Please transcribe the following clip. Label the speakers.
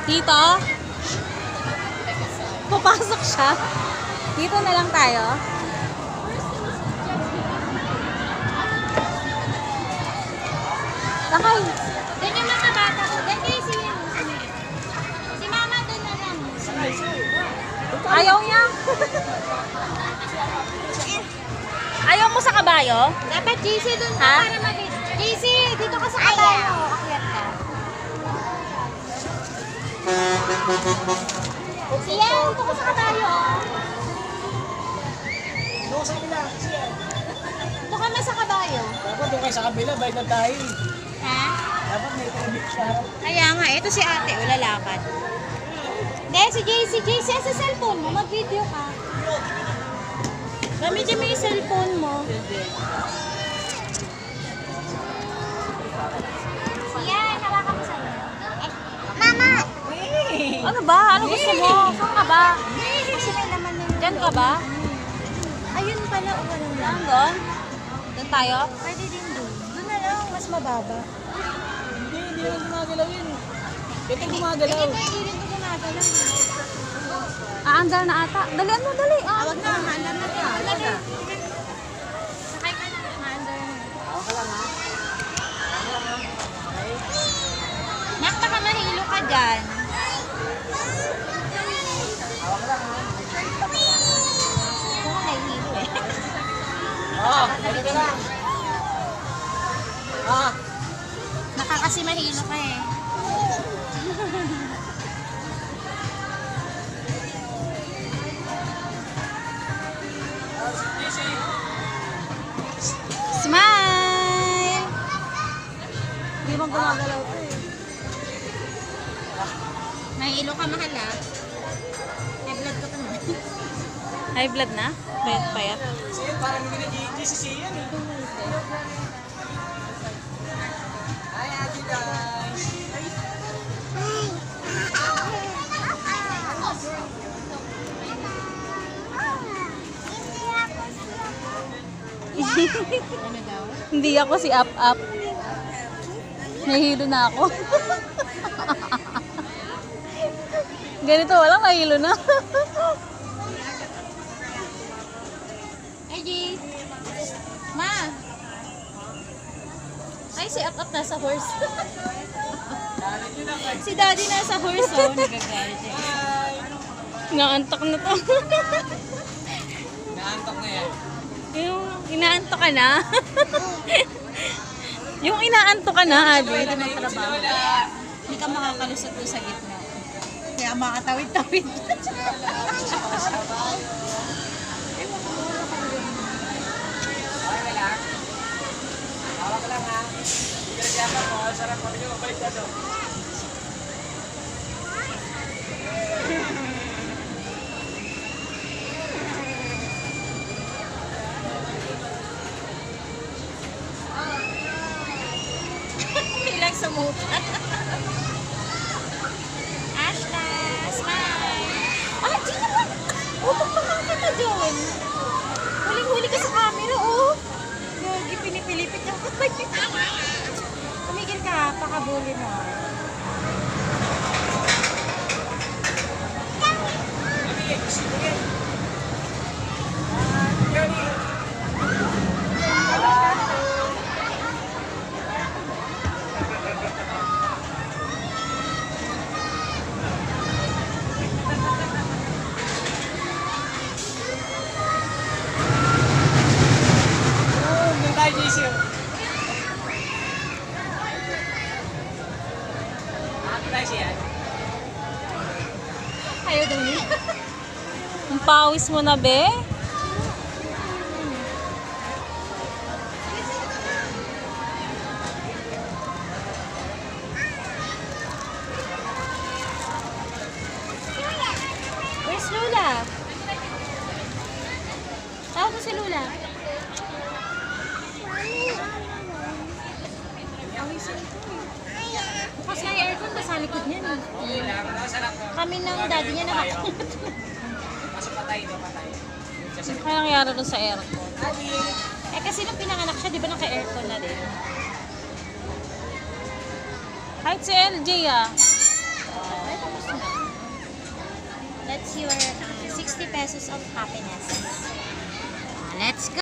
Speaker 1: Dito? Papasok siya. Dito na lang tayo. Lakay.
Speaker 2: Doon yung mga bata ko. Doon kayo si mama doon na lang.
Speaker 1: Ayaw niya. Ayaw mo sa kabayo?
Speaker 2: Dapat GC doon ka
Speaker 1: Ha?
Speaker 2: para mabit. GC, dito ka sa kabayo. Akyat ka. Siya, dito ka sa kabayo.
Speaker 3: Doon sa kabila.
Speaker 2: Dito ka na sa kabayo.
Speaker 3: Dapat doon kayo sa kabila, bayad na tayo.
Speaker 2: Ha?
Speaker 3: Dapat may traffic siya.
Speaker 2: Kaya nga, ito si ate, wala lakad. Hindi, si JC, sa cellphone mo, mag-video ka. Gamitin mo yung cellphone mo. Siya, hawakan mo sa'yo. Mama!
Speaker 1: Ano ba? Ano gusto mo? Saan ka ba?
Speaker 2: Kasi may laman na yun.
Speaker 1: Diyan ka ba?
Speaker 2: Ayun pala, o walang
Speaker 1: Saan
Speaker 2: lang.
Speaker 1: doon? Doon tayo?
Speaker 2: Pwede din doon. Doon na lang, mas mababa.
Speaker 3: Hindi rin gumagalaw yun. Ito gumagalaw.
Speaker 2: Hindi rin ito gumagalaw.
Speaker 1: Aandar na ata. Dalian mo, dali. Ah.
Speaker 2: Wag na, maandar na ka. Wag na. Sakay ka na, maandar na.
Speaker 3: Okay lang ha.
Speaker 2: Nak, baka mahilo ka dyan. Baka nahihilo eh.
Speaker 3: Dali ka lang.
Speaker 2: Naka kasi mahilo ka eh.
Speaker 1: Smile! Hindi mo gumagalaw ko eh.
Speaker 2: Mahilo ka, mahal ah. May blood ka pa naman.
Speaker 1: High blood na? Payat.
Speaker 3: Siya, parang hindi na GC yan eh. Hi, Ate guys.
Speaker 2: Ano daw?
Speaker 1: Hindi ako si Up Up. Nahihilo na ako. Ganito, walang nahihilo na.
Speaker 2: Ay, G. Ma! Ay, si Up Up nasa horse. Si Daddy nasa horse, oh. Nagagalit eh.
Speaker 1: Inaantok na to.
Speaker 3: Naantok na yan.
Speaker 1: Yung inaantok ka na. Yung inaantok ka na, Adi.
Speaker 2: Ito ng trabaho. Hindi ka makakalusot doon sa gitna. Kaya makatawid-tawid.
Speaker 3: Okay lang. Hawak lang ha. Pinagyapan mo, sarap kami nyo. Balik na doon.
Speaker 2: Ilang sumutan. Ashla, smile. Ah, di naman. Utok pa lang kita doon. Huling-huli ka sa camera, oh. Gagi, pinipilipit niya. Tumigil ka, pakabuli mo.
Speaker 3: Doon tayo, JC. Happy tayo siya.
Speaker 2: Ayaw daw niya.
Speaker 1: Ang pawis mo na, be.
Speaker 2: Where's Lula? Tawag ko si Lula. Bukas nga yung aircon, nasa likod niya. No? Kami ng daddy niya nakapunod.
Speaker 3: Pasok patay, ito patay.
Speaker 1: Ano kaya nangyari doon sa aircon?
Speaker 2: Eh kasi nung pinanganak siya, di ba naka-aircon na din?
Speaker 1: Kahit si LJ ah.
Speaker 2: Ay, tapos That's your 60 pesos of happiness. Let's go!